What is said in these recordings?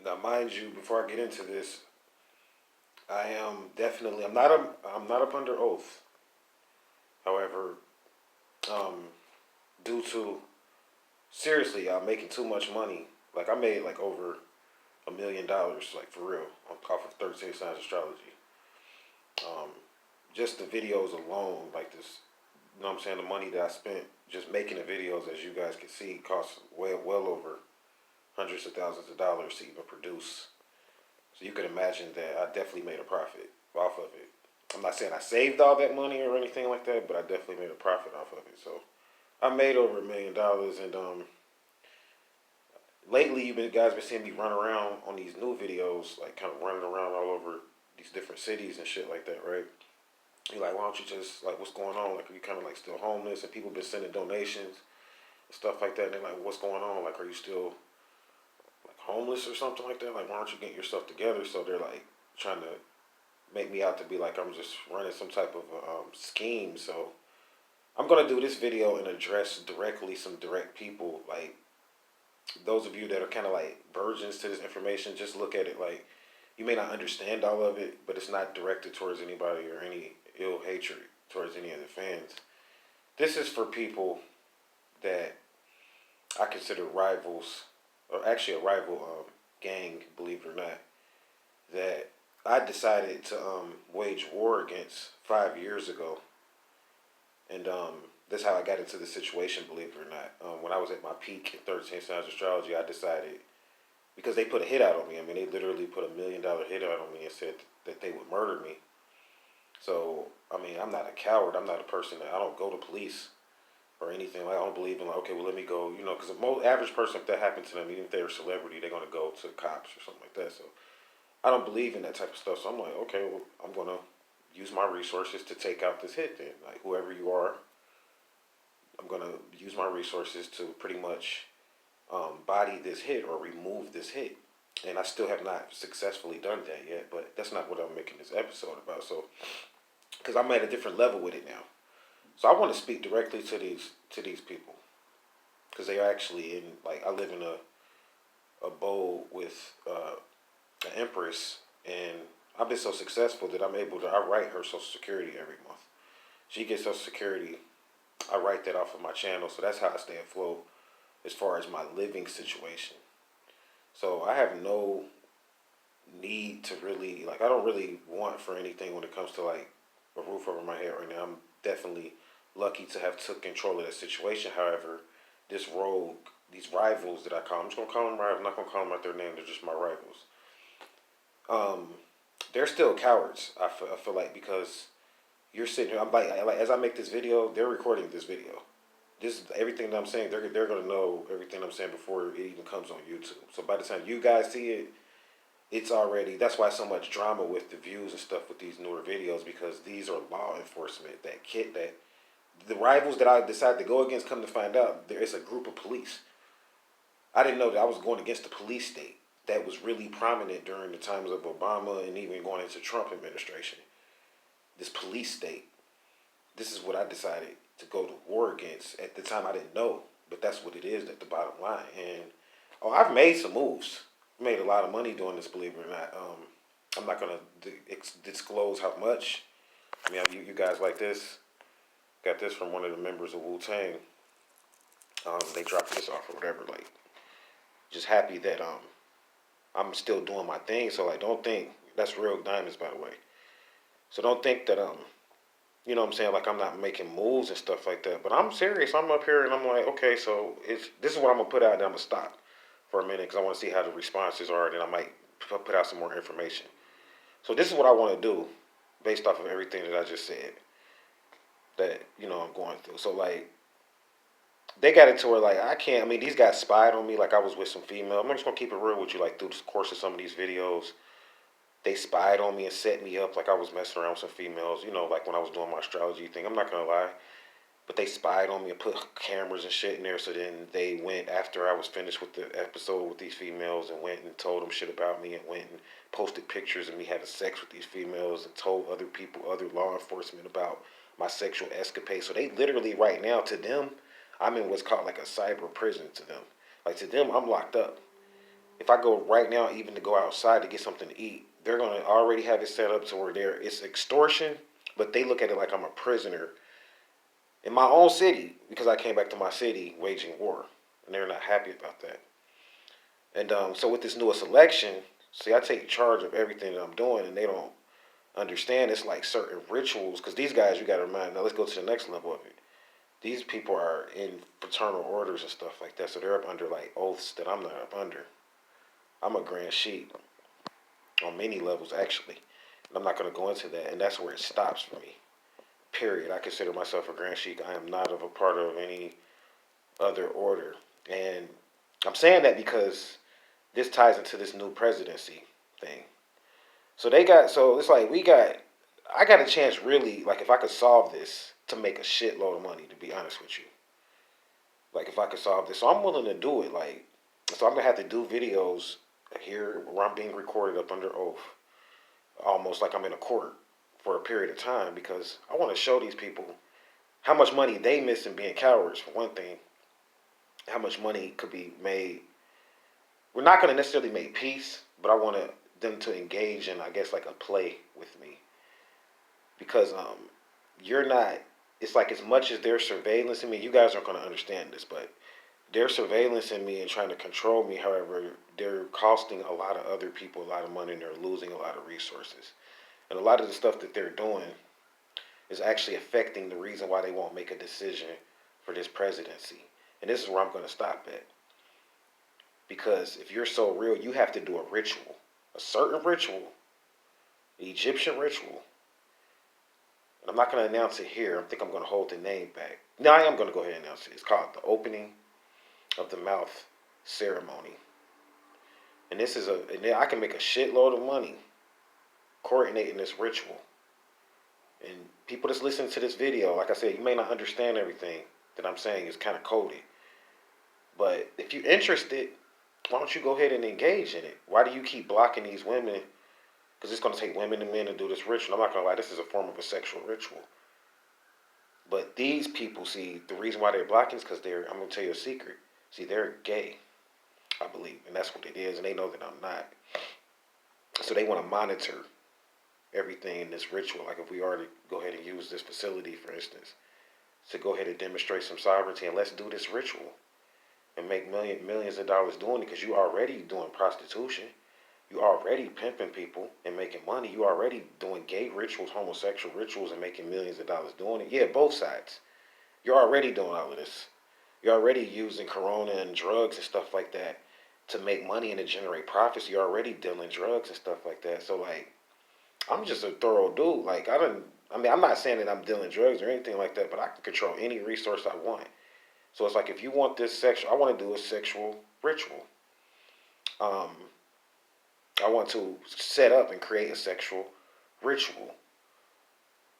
Now, mind you, before I get into this, I am definitely I'm not up under oath. However, um, due to seriously, I'm making too much money. Like I made like over $1 million, like for real, on off of 13 Signs Astrology. Um, just the videos alone, like this, you know what I'm saying? The money that I spent just making the videos, as you guys can see, costs well over hundreds of thousands of dollars to even produce. So you can imagine that I definitely made a profit off of it. I'm not saying I saved all that money or anything like that, but I definitely made a profit off of it. So I made over $1 million, and lately you guys been seeing me run around on these new videos, like kind of running around all over these different cities and shit like that, right? You're like, why don't you just like, what's going on? Like, are you kind of like still homeless? And people been sending donations and stuff like that. And they're like, what's going on? Like, are you still like homeless or something like that? Like, why don't you get yourself together? So they're like trying to make me out to be like I'm just running some type of scheme. So I'm gonna do this video and address directly some direct people. Like those of you that are kind of like virgins to this information, just look at it like you may not understand all of it, but it's not directed towards anybody or any ill hatred towards any of the fans. This is for people that I consider rivals, or actually a rival gang, believe it or not, that I decided to wage war against 5 years ago. And that's how I got into the situation, believe it or not. When I was at my peak in 13 Signs Astrology, I decided, because they put a hit out on me. I mean, they literally put $1 million hit out on me and said that they would murder me. So, I mean, I'm not a coward. I'm not a person that I don't go to police or anything. Like, I don't believe in like, okay, well, let me go. You know, because the most average person, if that happened to them, even if they're a celebrity, they're gonna go to the cops or something like that. So, I don't believe in that type of stuff. So I'm like, okay, well, I'm gonna use my resources to take out this hit. Then, like, whoever you are, I'm gonna use my resources to pretty much body this hit or remove this hit. And I still have not successfully done that yet, but that's not what I'm making this episode about. So, because I'm at a different level with it now, so I want to speak directly to these people because they are actually in like I live in a bowl with an empress, and I've been so successful that I'm able to I write her Social Security every month. She gets Social Security. I write that off of my channel, so that's how I stay afloat as far as my living situation. So I have no need to really like I don't really want for anything when it comes to like a roof over my head right now. I'm definitely lucky to have took control of that situation. However, this rogue, these rivals that I call, I'm just gonna call them rivals. I'm not gonna call them out their name. They're just my rivals. Um, they're still cowards. I feel like because you're sitting here. I'm like as I make this video, they're recording this video. This everything that I'm saying. They're gonna know everything I'm saying before it even comes on YouTube. So by the time you guys see it, it's already that's why so much drama with the views and stuff with these newer videos because these are law enforcement that the rivals that I decided to go against come to find out there is a group of police. I didn't know that I was going against the police state that was really prominent during the times of Obama and even going into Trump administration. This police state. This is what I decided to go to war against. At the time I didn't know, but that's what it is at the bottom line. And oh, I've made some moves. Made a lot of money doing this, believe it or not. I'm not gonna disclose how much. I mean, you guys like this. Got this from one of the members of Wu Tang. They dropped this off or whatever. Like, just happy that I'm still doing my thing. So like, don't think that's real diamonds, by the way. So don't think that you know what I'm saying, like I'm not making moves and stuff like that. But I'm serious. I'm up here and I'm like, okay, so it's this is what I'm gonna put out and I'm gonna stop for a minute because I want to see how the responses are. Then I might put out some more information. So this is what I want to do based off of everything that I just said that I'm going through. So like they got it to where like I can't. I mean these guys spied on me like I was with some female. I'm just gonna keep it real with you. Like through the course of some of these videos, they spied on me and set me up like I was messing around with some females. Like when I was doing my astrology thing. I'm not gonna lie. But they spied on me and put cameras and shit in there. So then they went after I was finished with the episode with these females and went and told them shit about me and went and posted pictures of me having sex with these females and told other people, other law enforcement about my sexual escapade. So they literally right now to them, I'm in what's called like a cyber prison to them. Like to them, I'm locked up. if I go right now, even to go outside to get something to eat, they're gonna already have it set up to where it's extortion, but they look at it like I'm a prisoner in my own city because I came back to my city waging war, and they're not happy about that. And so with this newest election, see, I take charge of everything that I'm doing, and they don't understand. It's like certain rituals because these guys, you got to remind. Now let's go to the next level of it. These people are in fraternal orders and stuff like that, so they're up under like oaths that I'm not up under. I'm a grand sheep on many levels actually, and I'm not going to go into that. And that's where it stops for me. Period. I consider myself a grand sheik. I am not of a part of any other order. And I'm saying that because this ties into this new presidency thing. So it's like I got a chance really, like if I could solve this to make a shitload of money, to be honest with you. Like if I could solve this. So I'm willing to do it. Like, so I'm going to have to do videos here where I'm being recorded up under oath. Almost like I'm in a court for a period of time because I want to show these people how much money they miss in being cowards, for one thing. How much money could be made. We're not going to necessarily make peace, but I want them to engage in, I guess, like a play with me. Because you're not, it's like as much as they're surveillance in me, you guys aren't going to understand this, but they're surveillance in me and trying to control me. However, they're costing a lot of other people a lot of money and they're losing a lot of resources. And a lot of the stuff that they're doing is actually affecting the reason why they won't make a decision for this presidency. And this is where I'm going to stop at. Because if you're so real, you have to do a ritual, a certain ritual, the Egyptian ritual. And I'm not going to announce it here. I think I'm going to hold the name back. No, I am going to go ahead and announce it. It's called the opening of the mouth ceremony. And and I can make a shitload of money coordinating this ritual. And people that's listening to this video, like I said, you may not understand everything that I'm saying. It's kind of coded. But if you're interested, why don't you go ahead and engage in it? Why do you keep blocking these women? Because it's going to take women and men to do this ritual. I'm not going to lie, this is a form of a sexual ritual. But these people, see, the reason why they're blocking is because I'm going to tell you a secret. See, they're gay, I believe. And that's what it is. And they know that I'm not. So they want to monitor everything in this ritual. Like if we are to go ahead and use this facility, for instance, to go ahead and demonstrate some sovereignty and let's do this ritual and make millions of dollars doing it because you already doing prostitution. You already pimping people and making money. You already doing gay rituals, homosexual rituals, and making millions of dollars doing it. Yeah, both sides. You're already doing all of this. You're already using corona and drugs and stuff like that to make money and to generate profits. You're already dealing drugs and stuff like that. So, like, I'm just a thorough dude. Like, I'm not saying that I'm dealing drugs or anything like that, but I can control any resource I want. So it's like if you want this I want to do a sexual ritual. I want to set up and create a sexual ritual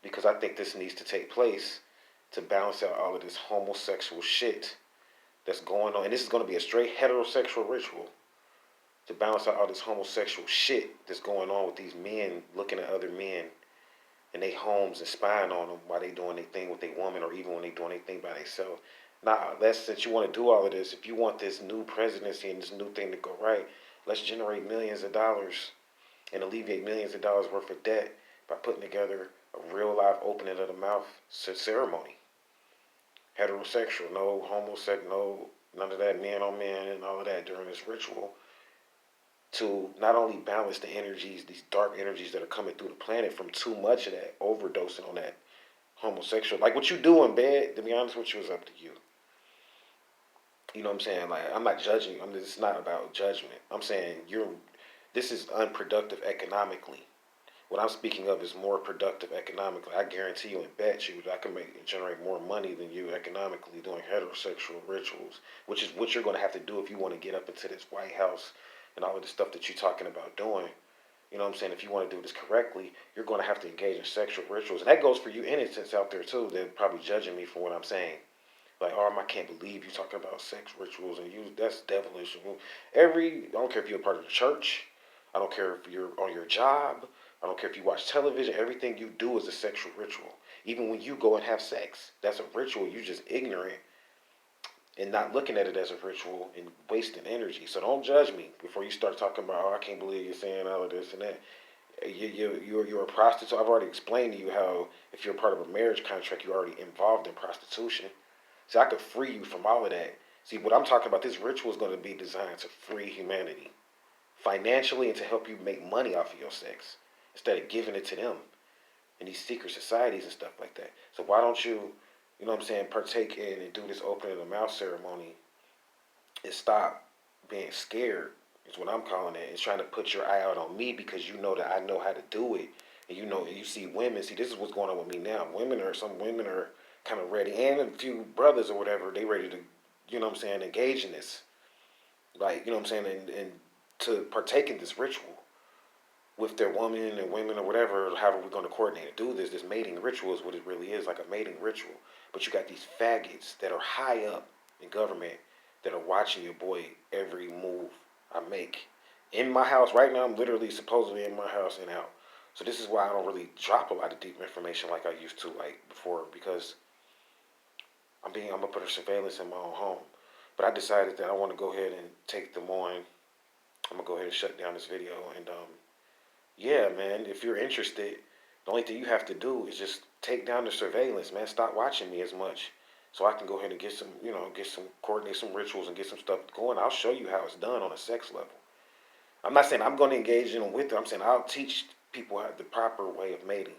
because I think this needs to take place to balance out all of this homosexual shit that's going on. And this is going to be a straight heterosexual ritual to balance out all this homosexual shit that's going on with these men looking at other men in their homes and spying on them while they doing their thing with their woman or even when they doing their thing by themselves. Nah, since you want to do all of this, if you want this new presidency and this new thing to go right, let's generate millions of dollars and alleviate millions of dollars worth of debt by putting together a real life opening of the mouth ceremony. Heterosexual, no homosexual, no none of that man on man and all of that during this ritual to not only balance the energies, these dark energies that are coming through the planet from too much of that, overdosing on that homosexual. Like what you do in bed, to be honest with you, is up to you. You know what I'm saying? Like, I'm not judging. It's not about judgment. I'm saying this is unproductive economically. What I'm speaking of is more productive economically. I guarantee you and bet you that I can generate more money than you economically doing heterosexual rituals, which is what you're going to have to do if you want to get up into this White House and all of the stuff that you're talking about doing. You know what I'm saying? If you want to do this correctly, you're going to have to engage in sexual rituals. And that goes for you innocents out there, too. They're probably judging me for what I'm saying. Like, oh, I can't believe you talking about sex rituals and that's devilish. I don't care if you're a part of the church. I don't care if you're on your job. I don't care if you watch television. Everything you do is a sexual ritual. Even when you go and have sex, that's a ritual. You're just ignorant and not looking at it as a ritual and wasting energy. So don't judge me before you start talking about, oh, I can't believe you're saying all of this and that. You're a prostitute. I've already explained to you how if you're part of a marriage contract, you're already involved in prostitution. So I could free you from all of that. See, what I'm talking about, this ritual is going to be designed to free humanity financially and to help you make money off of your sex instead of giving it to them in these secret societies and stuff like that. So why don't you, you know what I'm saying, partake in and do this opening of the mouth ceremony and stop being scared is what I'm calling it. It's trying to put your eye out on me because you know that I know how to do it. And you know, you see women, see this is what's going on with me now. Some women are kind of ready, and a few brothers or whatever, they ready to, you know what I'm saying, engage in this. Like, you know what I'm saying, and to partake in this ritual with their woman and women or whatever, however we're going to coordinate and do this. This mating ritual is what it really is, like a mating ritual. But you got these faggots that are high up in government that are watching your boy every move I make. In my house, right now, I'm literally supposedly in my house and out. So this is why I don't really drop a lot of deep information like I used to, like before, because I'm gonna put a surveillance in my own home. But I decided that I want to go ahead and take them on. I'm gonna go ahead and shut down this video and yeah, man, if you're interested, the only thing you have to do is just take down the surveillance, man. Stop watching me as much. So I can go ahead and get some, coordinate some rituals and get some stuff going. I'll show you how it's done on a sex level. I'm not saying I'm going to engage in them with them. I'm saying I'll teach people how, the proper way of mating,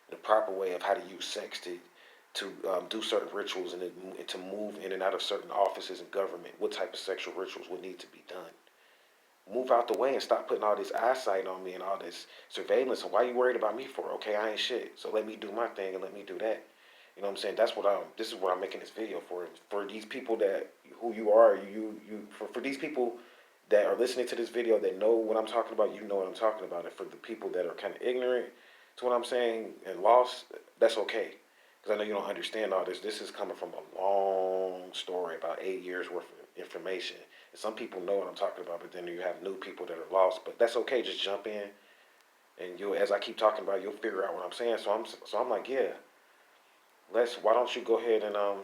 the proper way of how to use sex to do certain rituals and to move in and out of certain offices in government. What type of sexual rituals would need to be done? Move out the way and stop putting all this eyesight on me and all this surveillance. And why you worried about me for? Okay, I ain't shit. So let me do my thing and let me do that. You know what I'm saying? This is what I'm making this video for. For these people that, who you are, for these people that are listening to this video that know what I'm talking about, you know what I'm talking about. And for the people that are kind of ignorant to what I'm saying and lost, that's okay. Because I know you don't understand all this. This is coming from a long story, about 8 years worth of information. And some people know what I'm talking about, but then you have new people that are lost. But that's okay. Just jump in, and you, as I keep talking about, you'll figure out what I'm saying. So I'm like, yeah, why don't you go ahead and on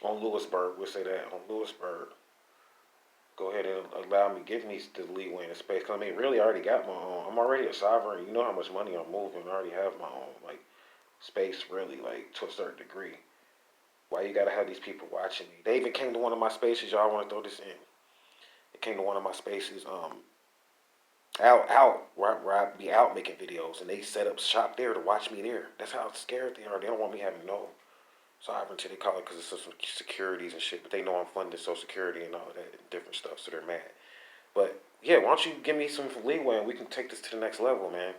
Lewisburg, we'll say that on Lewisburg, go ahead and allow me, give me the leeway and the space. Cause I mean, really, I already got my own. I'm already a sovereign. You know how much money I'm moving. I already have my own like space, really, like to a certain degree. Why you gotta have these people watching me? They even came to one of my spaces. Y'all want to throw this in? They came to one of my spaces, where I be out making videos, and they set up shop there to watch me there. That's how scared they are. They don't want me having no sovereignty. They call it because it's some securities and shit. But they know I'm funding Social Security and all that and different stuff, so they're mad. But yeah, why don't you give me some leeway and we can take this to the next level, man?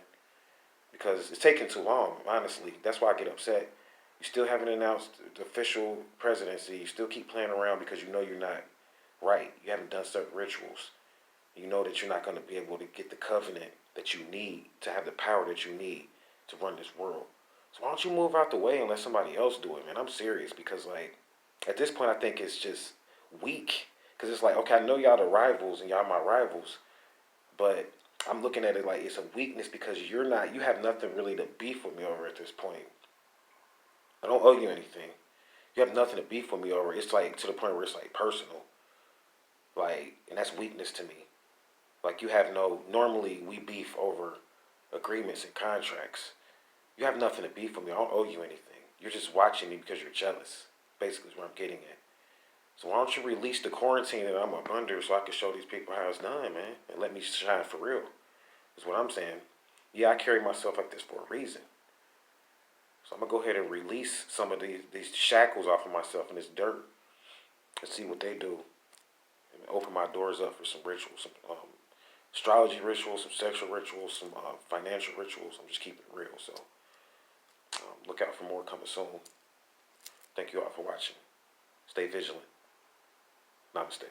Because it's taking too long, honestly. That's why I get upset. You still haven't announced the official presidency. You still keep playing around because you know you're not right. You haven't done certain rituals. You know that you're not going to be able to get the covenant that you need to have the power that you need to run this world. So why don't you move out the way and let somebody else do it, man? I'm serious because, like, at this point, I think it's just weak. Because it's like, okay, I know y'all the rivals and y'all my rivals, but I'm looking at it like it's a weakness because you have nothing really to beef with me over at this point. I don't owe you anything. You have nothing to beef with me over. It's like to the point where it's like personal. Like, and that's weakness to me. Like normally we beef over agreements and contracts. You have nothing to beef with me. I don't owe you anything. You're just watching me because you're jealous. Basically is what I'm getting at. So why don't you release the quarantine that I'm up under so I can show these people how it's done, man. And let me shine for real. Is what I'm saying. Yeah, I carry myself like this for a reason. So I'm going to go ahead and release some of these shackles off of myself and this dirt and see what they do. And open my doors up for some rituals, some astrology rituals, some sexual rituals, some financial rituals. I'm just keeping it real. So look out for more coming soon. Thank you all for watching. Stay vigilant. Namaste.